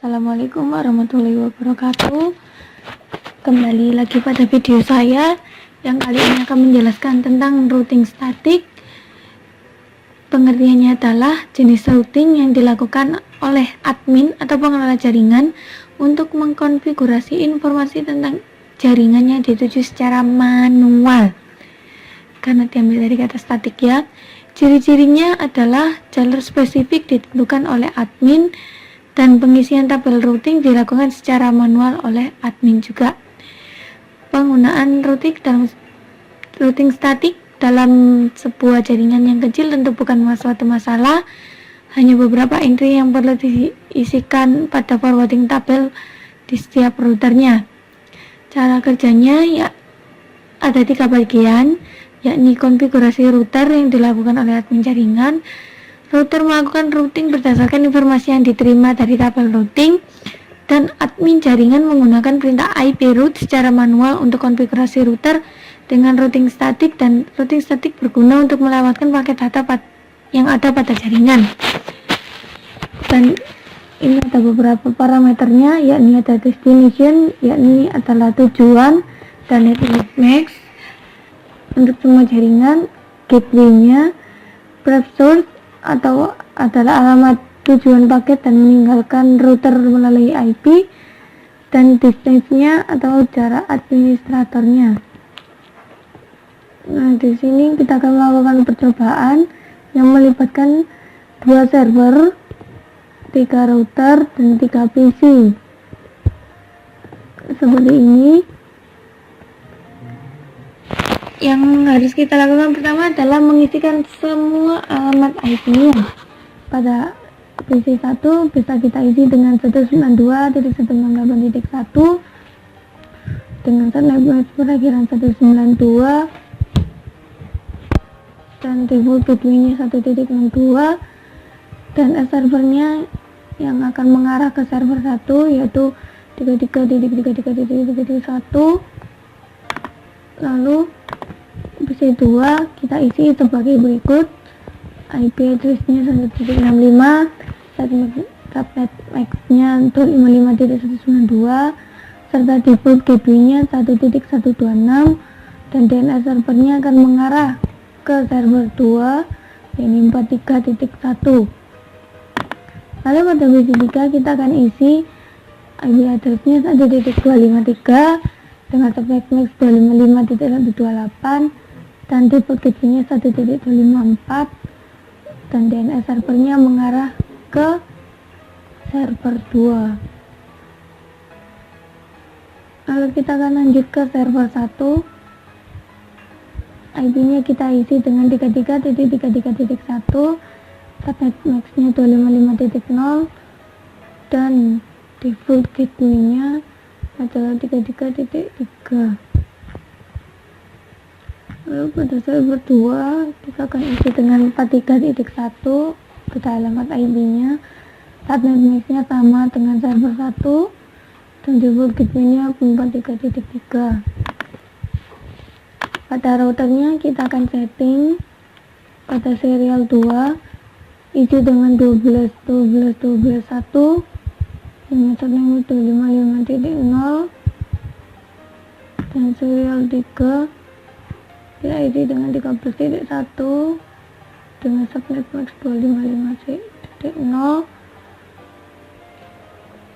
Assalamualaikum warahmatullahi wabarakatuh. Kembali lagi pada video saya yang kali ini akan menjelaskan tentang routing statik. Pengertiannya adalah jenis routing yang dilakukan oleh admin atau pengelola jaringan untuk mengkonfigurasi informasi tentang jaringan yang dituju secara manual. Karena diambil dari kata statik ya. Ciri-cirinya adalah jalur spesifik ditentukan oleh admin dan pengisian tabel routing dilakukan secara manual oleh admin juga. Penggunaan routing statik dalam sebuah jaringan yang kecil tentu bukan suatu masalah. Hanya beberapa entry yang perlu diisikan pada forwarding tabel di setiap routernya. Cara kerjanya ya ada 3 bagian, yakni konfigurasi router yang dilakukan oleh admin jaringan. Router melakukan routing berdasarkan informasi yang diterima dari tabel routing, dan admin jaringan menggunakan perintah IP route secara manual untuk konfigurasi router dengan routing statik, dan routing statik berguna untuk melewatkan paket data yang ada pada jaringan. Dan ini ada beberapa parameternya, yakni ada destination, yakni adalah tujuan, dan network max untuk semua jaringan, gateway-nya, pref source atau adalah alamat tujuan paket dan meninggalkan router melalui IP, dan distance-nya atau jarak administratornya. Nah, di sini kita akan melakukan percobaan yang melibatkan 2 server, 3 router, dan 3 PC. Seperti ini. Yang harus kita lakukan pertama adalah mengisikan semua alamat IP-nya. Pada PC 1 bisa kita isi dengan 192.168.1 dengan network perakhiran 192 dan default gateway-nya 1.62, dan servernya yang akan mengarah ke server 1 yaitu 33.33.1. lalu PC 2 kita isi sebagai berikut: IP address-nya 1.65, subnet max-nya 255.192, serta default gateway-nya 1.126, dan DNS servernya akan mengarah ke server 2 yakni 43.1. Lalu pada PC 3 kita akan isi IP address-nya 1.253 dengan subnet max 255.128, dan default gateway-nya 1.254, dan DNS servernya mengarah ke server 2. Lalu kita akan lanjut ke server 1. IP-nya kita isi dengan 33.33.1, subnet max-nya 255.0, dan default gateway-nya adalah 33.3. Lalu pada server 2 kita akan isi dengan 43.1 pada alamat IP-nya, subnet max-nya sama dengan server 1, dan default gateway-nya 43.3. Pada routernya kita akan setting pada serial 2 isi dengan 12.12.12.1 dengan subnet 255.0, dan serial 3 kita isi dengan 13.1 dengan subnet max 255.0.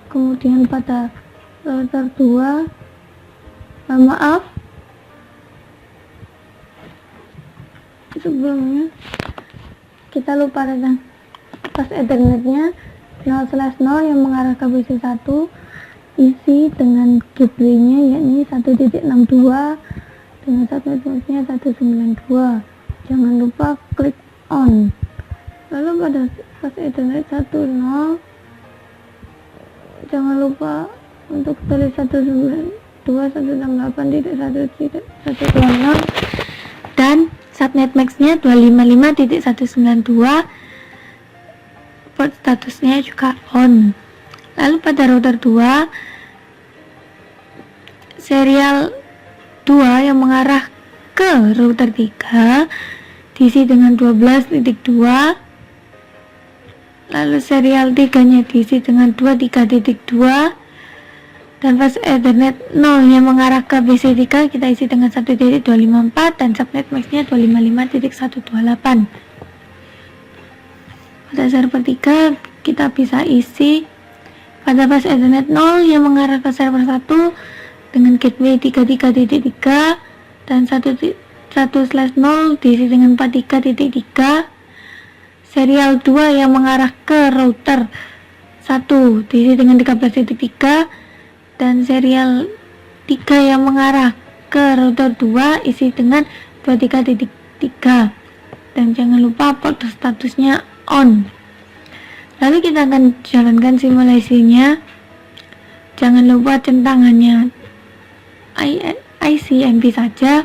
Kemudian pada router 2 sebelumnya kita lupa tentang pas ethernetnya 0/0 yang mengarah ke PC 1, isi dengan gateway-nya yakni 1.62 dengan subnet max-nya 192. Jangan lupa klik on. Lalu pada pas ethernet 10 jangan lupa untuk tulis 192.168.1.126 dan subnet max-nya 255.192. port statusnya juga on. Lalu pada router 2 serial 2 yang mengarah ke router 3 diisi dengan 12.2 lalu serial 3 nya diisi dengan 23.2, dan bus Ethernet 0 yang mengarah ke PC3 kita isi dengan 1.254, dan subnet max-nya 255.128. Pada server 3 kita bisa isi pada bus Ethernet 0 yang mengarah ke server 1 dengan gateway 33.3 dan 1/0 diisi dengan 43.3. Serial 2 yang mengarah ke router 1 diisi dengan 13.3, dan serial 3 yang mengarah ke router 2 isi dengan 23.3, dan jangan lupa port statusnya on. Lalu kita akan jalankan simulasinya. Jangan lupa centangannya ICMP saja.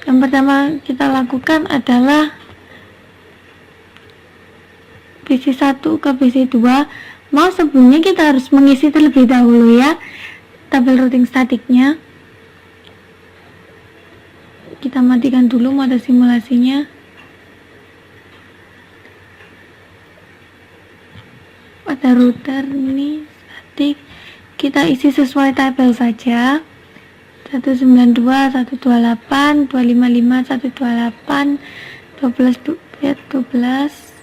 Yang pertama kita lakukan adalah PC1 ke PC2. Sebelumnya kita harus mengisi terlebih dahulu ya tabel routing statiknya. Kita matikan dulu mode simulasinya. Pada router ini statik kita isi sesuai tabel saja. 192, 128, 255, 128, 12,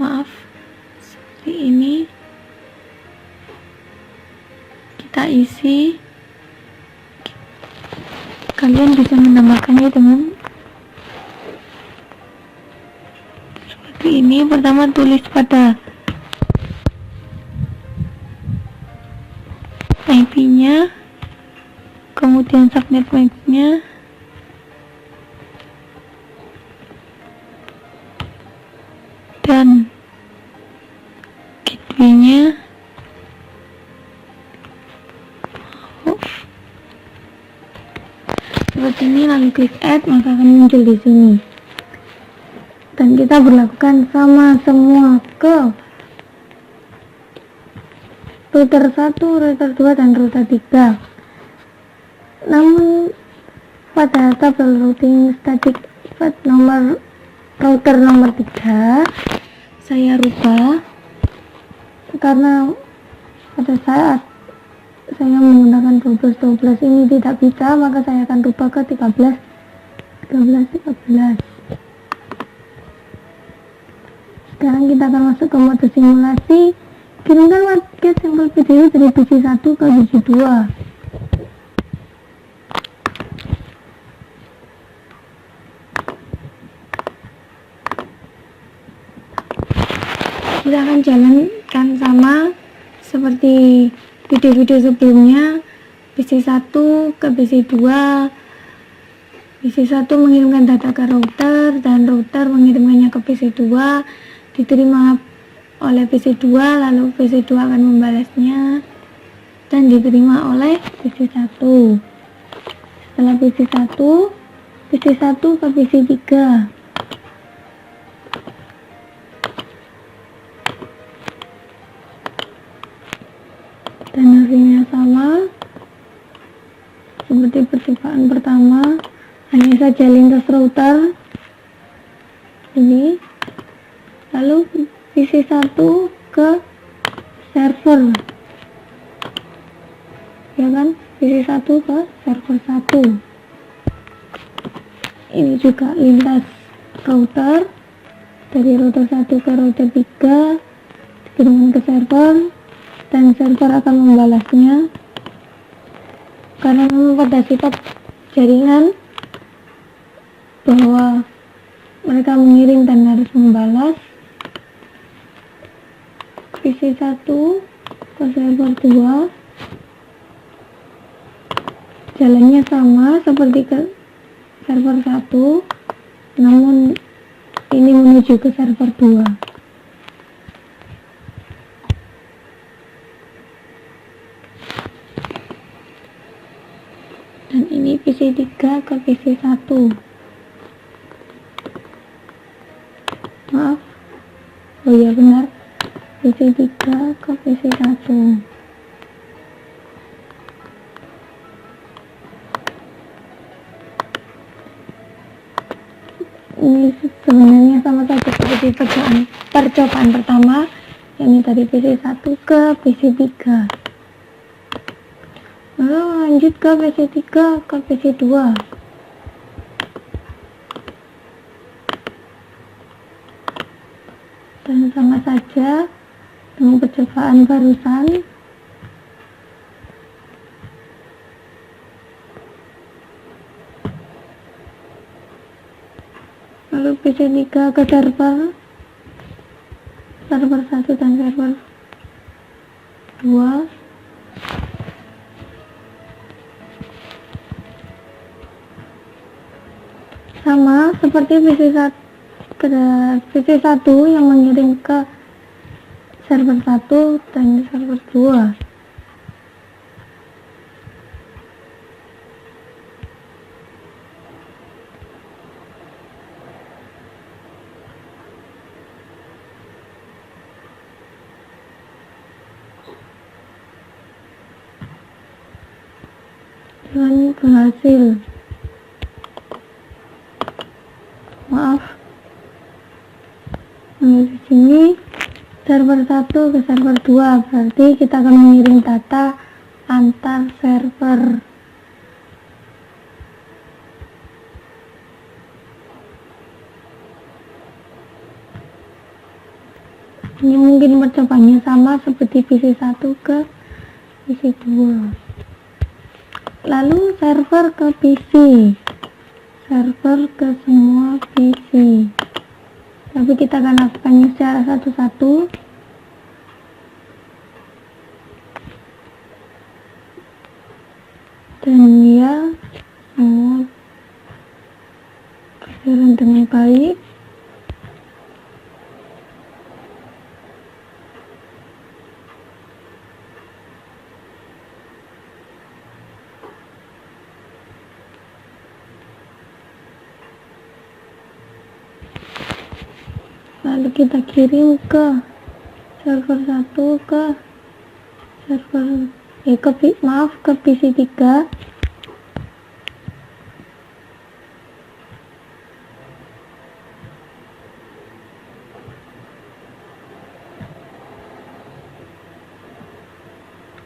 maaf, seperti ini kita isi. Kalian bisa menambahkannya dengan seperti ini. Pertama tulis pada IP nya, kemudian subnet max nya, dan gateway nya. Seperti ini, lalu klik add, maka akan muncul di sini. Dan kita berlakukan sama semua ke router 1, router 2, dan router 3. Namun pada tabel routing statik nomor router nomor 3 saya rubah, karena pada saat saya menggunakan 12 ini tidak bisa, maka saya akan rubah ke 13. Sekarang kita akan masuk ke mode simulasi. Kirimkan paket sampel video dari PC1 ke PC2. Kita akan jalankan sama seperti video-video sebelumnya. PC1 ke PC2, PC1 mengirimkan data ke router, dan router mengirimkannya ke PC2, diterima oleh PC2, lalu PC2 akan membalasnya dan diterima oleh PC1. Setelah PC1 ke PC3. Dan hasilnya sama seperti percobaan pertama, hanya saja lintas router ini. Lalu PC1 ke server, ya kan, PC1 ke server 1. Ini juga lintas router, dari router 1 ke router 3 dikirimkan ke server, dan server akan membalasnya. Karena memang pada sifat jaringan bahwa mereka mengirim dan harus membalas. PC1 ke server 2 jalannya sama seperti ke server 1, namun ini menuju ke server 2. Dan ini PC3 ke PC1. Maaf, oh iya benar, PC3 ke PC1. Ini sebenarnya sama saja seperti percobaan pertama, yakni dari PC1 ke PC3. Lalu lanjut ke PC3 ke PC2. Dan sama saja dengan percobaan barusan. Lalu PC3 ke server 1 dan server 2. Sama seperti PC1 yang mengirim ke server 1 dan server 2. Dan berhasil. Maaf. Nah, di sini server 1 ke server 2, berarti kita akan mengirim data antar server. Ini mungkin percobaannya sama seperti PC1 ke PC2. Lalu server ke PC, server ke semua PC, tapi kita akan lakukannya secara satu-satu. Dan dia semua berjalan dengan baik. Lalu kita kirim ke server 1 ke server ke PC3.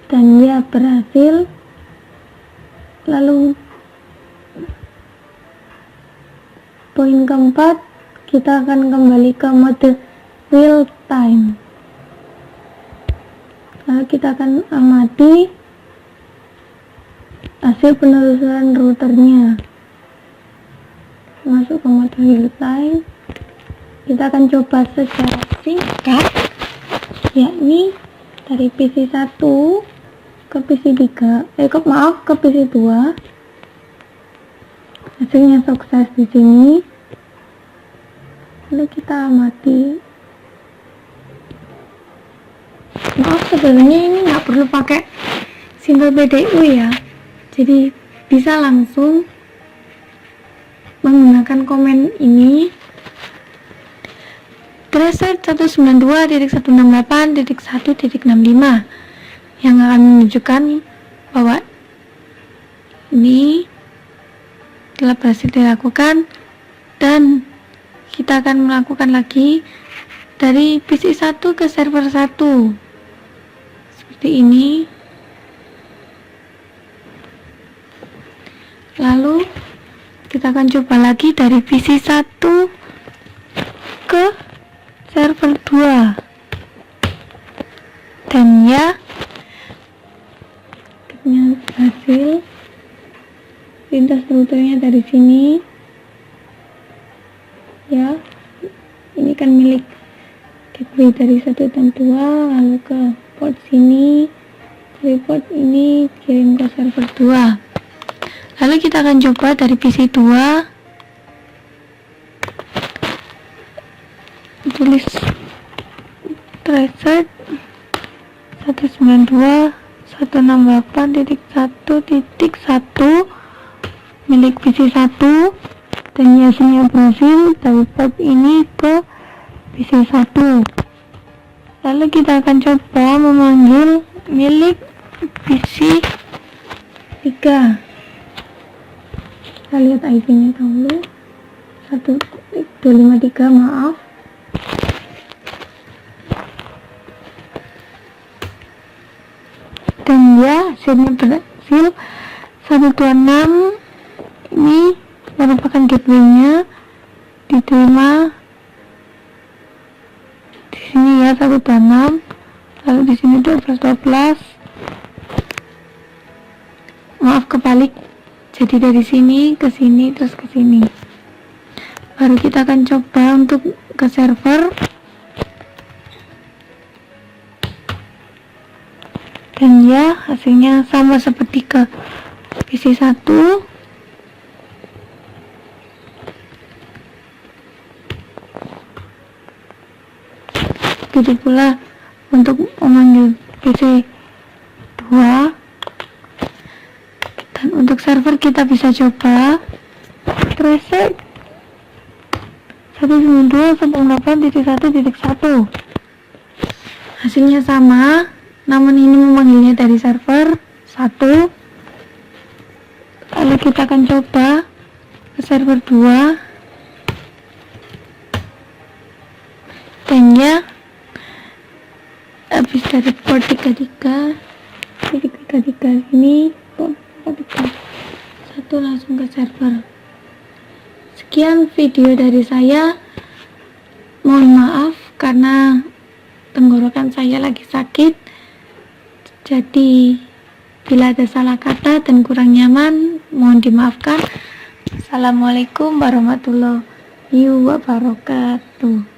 Dan dia berhasil. Lalu poin keempat, kita akan kembali ke mode real time. Lalu kita akan amati hasil penelusuran routernya. Masuk ke mode real time. Kita akan coba secara singkat, yakni dari PC1 ke PC3, ke PC2. Hasilnya sukses di sini. Lalu kita amati. Maaf, sebenarnya ini nggak perlu pakai simbol BDU ya, jadi bisa langsung menggunakan komen ini, preset 192.168.1.65, yang akan menunjukkan bahwa ini telah berhasil dilakukan. Dan kita akan melakukan lagi dari PC1 ke server 1 seperti ini. Lalu kita akan coba lagi dari PC1 ke server 2. Dan ya, berhasil. Lintas routernya dari sini. Ya, ini kan milik gateway dari 1 dan 2, lalu ke port sini, dari port ini kirim ke server 2. Lalu kita akan coba dari PC2, tulis tracer 192.168.1.1 milik PC1, dan hasilnya berhasil dari port ini ke PC1. Lalu kita akan coba memanggil milik PC3. Kita lihat IP-nya dahulu. 253, maaf. Dan ya, hasilnya berhasil 126. Ini merupakan gateway-nya, diterima di sini ya 126, lalu di sini 12. Maaf, kebalik. Jadi dari sini ke sini terus ke sini. Baru kita akan coba untuk ke server. Dan ya, hasilnya sama seperti ke PC 1. Begitu pula untuk memanggil PC 2. Dan untuk server kita bisa coba reset 192.168.1.1. Hasilnya sama, namun ini memanggilnya dari server 1. Lalu kita akan coba ke server 2. Dan ya, habis dari port 33 ini port 1 langsung ke server. Sekian video dari saya. Mohon maaf karena tenggorokan saya lagi sakit. Jadi bila ada salah kata dan kurang nyaman, mohon dimaafkan. Assalamualaikum warahmatullahi wabarakatuh.